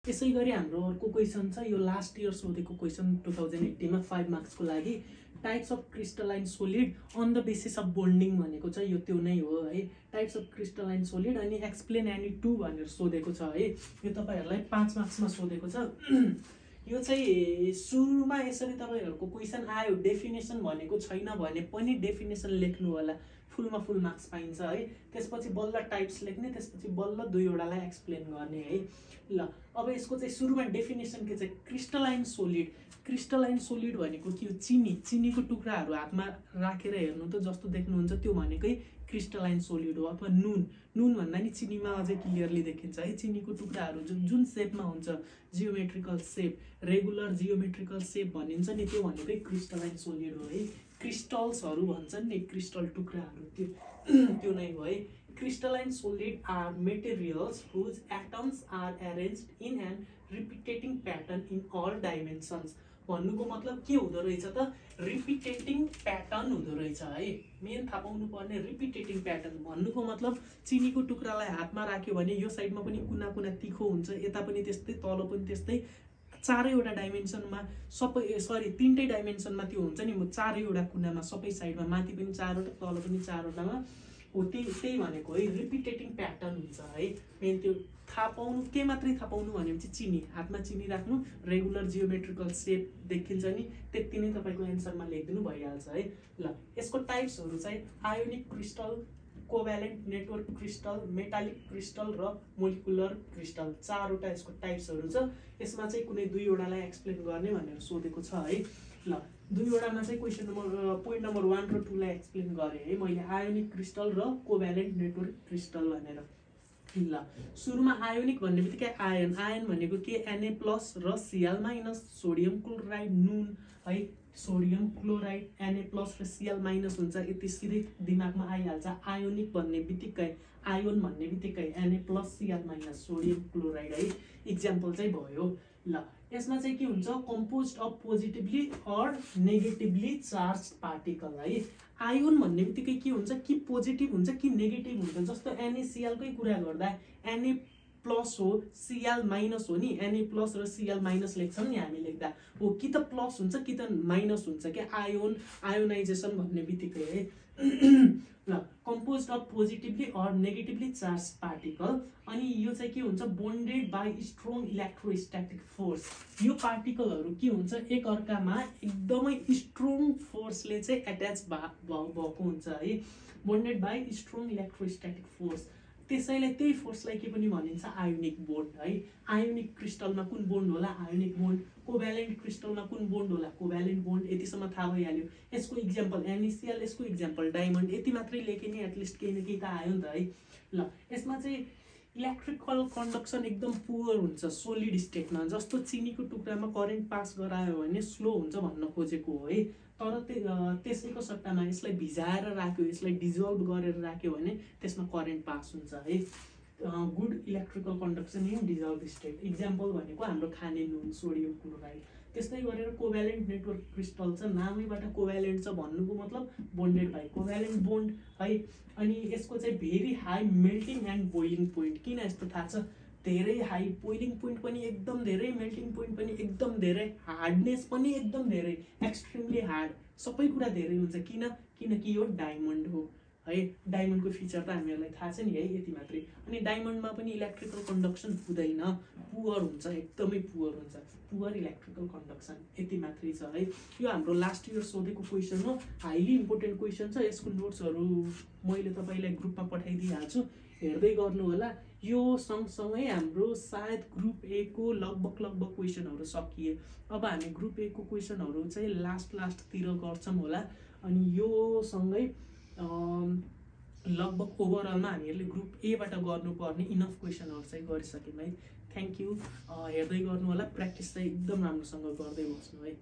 यसैगरी हाम्रो अर्को क्वेसन छ, यो लास्ट इयर सोधेको क्वेसन 2018 मा 5 मार्क्स को लागि। Types of crystalline solid on the basis of bonding भनेको छ, यो त्यो नै हो है। टाइप्स अफ क्रिस्टलाइन सोलिड अनि एक्सप्लेन एनी टू भनेर सोधेको छ है। यो तपाईहरुलाई 5 मार्क्समा सोधेको छ। यो चाहिँ सुरुमा यसरी तपाईहरुको क्वेसन आयो, डेफिनेसन भनेको छैन भने पनि डेफिनेसन लेख्नु होला, फुलमा फुल मार्क्स पाइन्छ है। त्यसपछि बल्ल टाइप्स लेख्ने, त्यसपछि बल्ल दुईवटालाई एक्सप्लेन गर्ने है। ल अब यसको चाहिँ सुरुमा डेफिनेसन के चाहिँ, क्रिस्टलाइन सोलिड। क्रिस्टलाइन सोलिड भनेको के हो, चिनीको टुक्राहरू हातमा राखेर हेर्नु त जस्तो देख्नुहुन्छ त्यो भनेकै क्रिस्टलाइन सोलिड हो। अथवा नुन भन्दा नि चिनीमा अझै क्लियरली देखिन्छ है। चिनीको टुक्राहरू जुन सेपमा हुन्छ, जियोमेट्रिकल सेप, रेगुलर जियोमेट्रिकल सेप भनिन्छ नि, त्यो भनेकै क्रिस्टलाइन सोलिड हो है। क्रिस्टल्सहरू भन्छन् नि, क्रिस्टल टुक्राहरू, त्यो नै हो है। Crystalline solid are materials whose atoms are arranged in an repeating pattern in all dimensions. भन्नुको मतलब के हुँदो रहेछ त, रिपिटेटिङ प्याटर्न हुँदो रहेछ है। मेन थाहा पाउनु पर्ने रिपिटेटिङ प्याटर्न भन्नुको मतलब चिनीको टुक्रालाई हातमा राख्यो भने यो साइडमा पनि कुना कुना तिखो हुन्छ, यता पनि त्यस्तै, तल पनि त्यस्तै, चारैवटा डाइमेन्सनमा तीनटै डाइमेन्सनमा त्यो हुन्छ नि, चारैवटा कुनामा सबै साइडमा, माथि पनि चारवटा, तल पनि चारवटामा हो। त्यही भनेको है रिपिटेटिङ प्याटर्न हुन्छ है। मेन त्यो थाहा पाउनु, के मात्रै थाहा पाउनु भनेपछि चिनी, हातमा चिनी राख्नु, रेगुलर जियोमेट्रिकल सेप देखिन्छ नि, त्यति नै तपाईको एन्सरमा लेखिदिनु भइहाल्छ है। ल यसको टाइप्सहरू चाहिँ ionic crystal, covalent network crystal, metallic crystal र मोलिकुलर क्रिस्टल, चारवटा यसको टाइप्सहरू छ। यसमा चाहिँ कुनै दुईवटालाई एक्सप्लेन गर्ने भनेर सोधेको छ है। ल दुईवटामा चाहिँ क्वेसन नम्बर पोइन्ट नम्बर 1 र 2 लाई एक्सप्लेन गरेँ है मैले, आयोनिक क्रिस्टल र कोभ्यालेन्ट नेटवर्क क्रिस्टल भनेर। ल सुरुमा आयोनिक भन्ने बित्तिकै आयन भनेको के, Na+ र Cl- सोडियम क्लोराइड नुन है। सोडियम क्लोराइड Na+ र Cl- हुन्छ, यति सिधै दिमागमा आइहाल्छ। आयोनिक भन्ने बित्तिकै, आयोन भन्ने बित्तिकै Na+ Cl- सोडियम क्लोराइड है। इक्जाम्पल चाहिँ भयो। ल यसमा चाहिँ के हुन्छ, composed of positively or negatively charge particle है। आयोन भन्ने बित्तिकै के हुन्छ, कि पोजिटिभ हुन्छ कि नेगेटिभ हुन्छ। जस्तो NaCl कै कुरा गर्दा Na+ हो, Cl- हो नि, Na+ र Cl- लेख्छौँ नि हामी लेख्दा, हो कि त प्लस हुन्छ कि त माइनस हुन्छ क्या, आयोनाइजेसन भन्ने बित्तिकै है। ल composed of positively or negatively charge particle. अनि यो चाहिँ के हुन्छ, bonded by strong electrostatic force. यो पार्टिकलहरू के हुन्छ, एक अर्कामा एकदमै स्ट्रङ फोर्सले चाहिँ एट्याच भएको हुन्छ है। Bonded by strong electrostatic force, त्यसैलाई त्यही फोर्सलाई के पनि भनिन्छ, आयोनिक बोन्ड है। आयोनिक क्रिस्टलमा कुन बोन्ड होला, आयोनिक बोन्ड। कोभ्यालेन्ट क्रिस्टलमा कुन बोन्ड होला, कोभ्यालेन्ट बोन्ड। यतिसम्म थाहा भइहाल्यो। यसको इक्जाम्पल NaCl, यसको इक्जाम्पल डायमन्ड। यति मात्रै लेखे नि एटलिस्ट केही न केही त आयो नि त है। ल यसमा चाहिँ इलेक्ट्रिकल कन्डक्सन एकदम पुअर हुन्छ सोलिड स्टेटमा। जस्तो चिनीको टुक्रामा करेन्ट पास गरायो भने स्लो हुन्छ भन्न खोजेको हो है। तर त्यसैको सट्टामा यसलाई भिजाएर राख्यो, यसलाई डिजल्भ गरेर राख्यो भने त्यसमा करेन्ट पास हुन्छ है। Good electrical conduction in dissolve state. Example भनेको हाम्रो खाने नुन, सोडियम क्लोराइड। त्यस्तै गरेर कोभ्यालेन्ट नेटवर्क क्रिस्टल छ, नामैबाट कोभ्यालेन्ट छ भन्नुको मतलब बोन्डेड बाई कोभ्यालेन्ट बोन्ड है। अनि यसको चाहिँ very high melting and boiling point. किन यस्तो थाहा छ, धेरै हाई, बोइलिङ पोइन्ट पनि एकदम धेरै, मेल्टिङ पोइन्ट पनि एकदम धेरै, हार्डनेस पनि एकदम धेरै, एक्सट्रिमली हार्ड, सबै कुरा धेरै हुन्छ। किनकि यो डायमन्ड हो है। डायमन्डको फिचर त हामीहरूलाई थाहा छ नि है, यति मात्रै। अनि डायमन्डमा पनि इलेक्ट्रिकल कन्डक्सन हुँदैन, पुअर हुन्छ, एकदमै पुअर हुन्छ, पुअर इलेक्ट्रिकल कन्डक्सन, यति मात्रै छ है। यो हाम्रो लास्ट इयर सोधेको क्वेसन हो, हाइली इम्पोर्टेन्ट क्वेसन छ। यसको नोट्सहरू मैले तपाईँलाई ग्रुपमा पठाइदिइहाल्छु, हेर्दै गर्नु होला। यो सँगसँगै हाम्रो सायद ग्रुप ए को लगभग क्वेसनहरू सकिए। अब हामी ग्रुप ए को क्वेसनहरू चाहिँ लास्टतिर गर्छौँ होला। अनि यो सँगै लगभग ओभरअलमा हामीहरूले ग्रुप एबाट गर्नुपर्ने इनफ क्वेसनहरू चाहिँ गरिसक्यौँ है। Thank you. हेर्दै गर्नु होला, प्र्याक्टिस चाहिँ एकदम राम्रोसँग गर्दै बस्नु है।